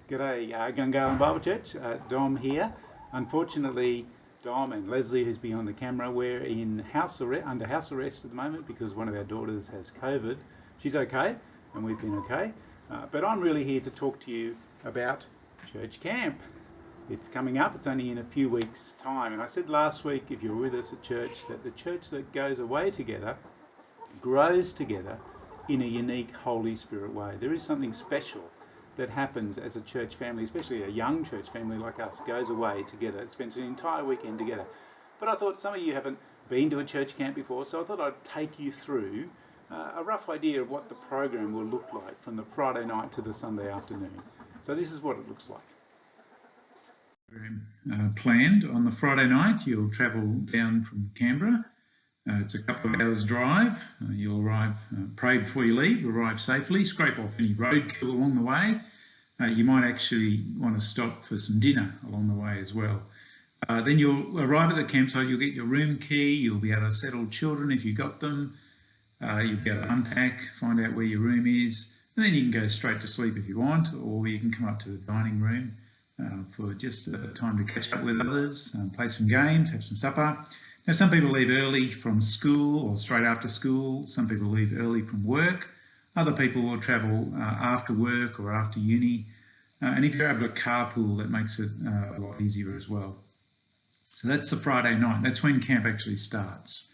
G'day, Gungahlin Bible Church. Dom here. Unfortunately, Dom and Leslie, who's behind the camera, we're in under house arrest at the moment because one of our daughters has COVID. She's okay, and we've been okay. But I'm really here to talk to you about Church Camp. It's coming up. It's only in a few weeks' time. And I said last week, if you're with us at church, that the church that goes away together grows together in a unique Holy Spirit way. There is something special that happens as a church family, especially a young church family like us, goes away together. It spends an entire weekend together. But I thought some of you haven't been to a church camp before, so I thought I'd take you through a rough idea of what the program will look like from the Friday night to the Sunday afternoon. So this is what it looks like. Planned on the Friday night, you'll travel down from Canberra. It's a couple of hours drive. You'll arrive, pray before you leave, arrive safely, scrape off any roadkill along the way. You might actually want to stop for some dinner along the way as well. Then you'll arrive at the campsite, you'll get your room key, you'll be able to settle children if you've got them. You'll be able to unpack, find out where your room is, and then you can go straight to sleep if you want, or you can come up to the dining room for just time to catch up with others, play some games, have some supper. Now, some people leave early from school or straight after school. Some people leave early from work. Other people will travel after work or after uni. And if you're able to carpool, that makes it a lot easier as well. So that's the Friday night. That's when camp actually starts.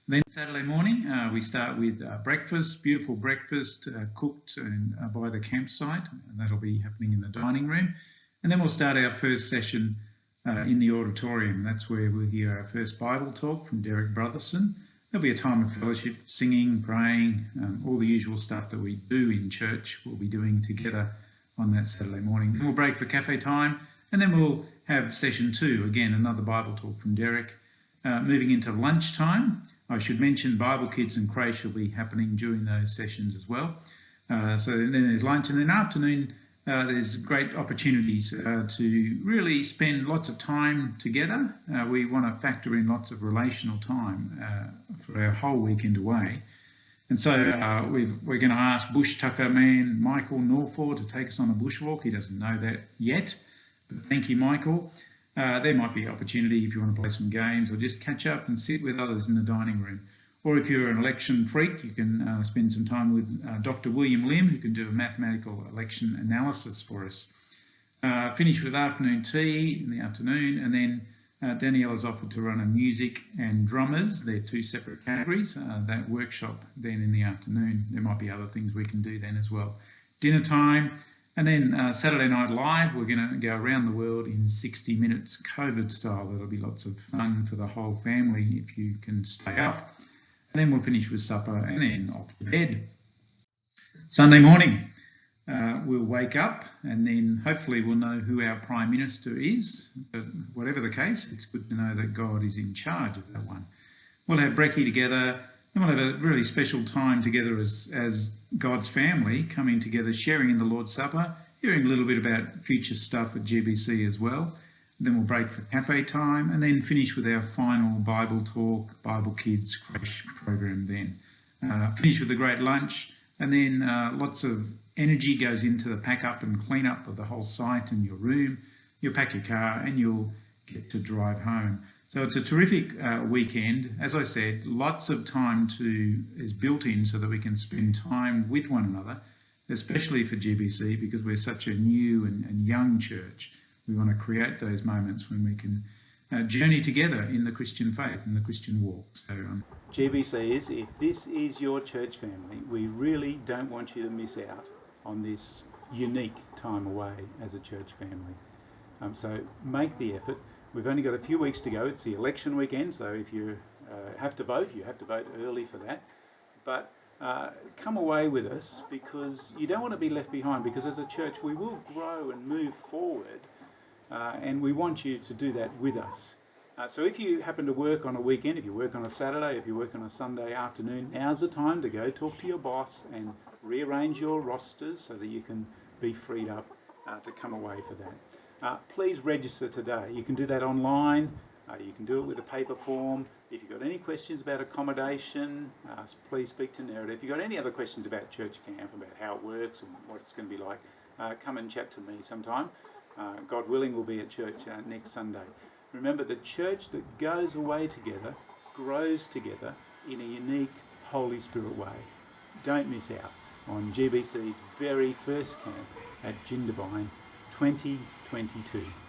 Then Saturday morning, we start with breakfast, beautiful breakfast cooked by the campsite. And that'll be happening in the dining room. And then we'll start our first session in the auditorium. That's where we'll hear our first Bible talk from Derek Brotherson. There'll be a time of fellowship, singing, praying, all the usual stuff that we do in church we'll be doing together on that Saturday morning. Then we'll break for cafe time, and then we'll have session 2, again another Bible talk from Derek. Moving into lunchtime, I should mention Bible Kids and Creche will be happening during those sessions as well. So then there's lunch, and then afternoon there's great opportunities to really spend lots of time together. We want to factor in lots of relational time for our whole weekend away. And so we're going to ask bush tucker man Michael Norford to take us on a bushwalk. He doesn't know that yet, but thank you, Michael. There might be opportunity if you want to play some games or just catch up and sit with others in the dining room. Or if you're an election freak, you can spend some time with Dr. William Lim, who can do a mathematical election analysis for us. Finish with afternoon tea in the afternoon, and then Danielle has offered to run a music and drummers. They're 2 separate categories. That workshop then in the afternoon. There might be other things we can do then as well. Dinner time, and then Saturday Night Live. We're going to go around the world in 60 minutes, COVID style. That'll be lots of fun for the whole family if you can stay up. And then we'll finish with supper and then off to bed. Sunday morning, we'll wake up and then hopefully we'll know who our Prime Minister is. But whatever the case, it's good to know that God is in charge of that one. We'll have brekkie together, and we'll have a really special time together as God's family, coming together, sharing in the Lord's Supper, hearing a little bit about future stuff at GBC as well. Then we'll break for cafe time and then finish with our final Bible talk, Bible Kids Creche program then. Finish with a great lunch, and then lots of energy goes into the pack up and clean up of the whole site and your room. You'll pack your car and you'll get to drive home. So it's a terrific weekend. As I said, lots of time is built in so that we can spend time with one another, especially for GBC because we're such a new and young church. We want to create those moments when we can journey together in the Christian faith and the Christian walk. So, GBCs, if this is your church family, we really don't want you to miss out on this unique time away as a church family. So make the effort. We've only got a few weeks to go. It's the election weekend, so if you have to vote, you have to vote early for that. But come away with us because you don't want to be left behind, because as a church we will grow and move forward. And we want you to do that with us. So if you happen to work on a weekend, if you work on a Saturday, if you work on a Sunday afternoon, now's the time to go talk to your boss and rearrange your rosters so that you can be freed up to come away for that. Please register today. You can do that online. You can do it with a paper form. If you've got any questions about accommodation, please speak to Nerida. If you've got any other questions about Church Camp, about how it works and what it's going to be like, come and chat to me sometime. God willing, we'll be at church next Sunday. Remember, the church that goes away together grows together in a unique Holy Spirit way. Don't miss out on GBC's very first camp at Jindabyne 2022.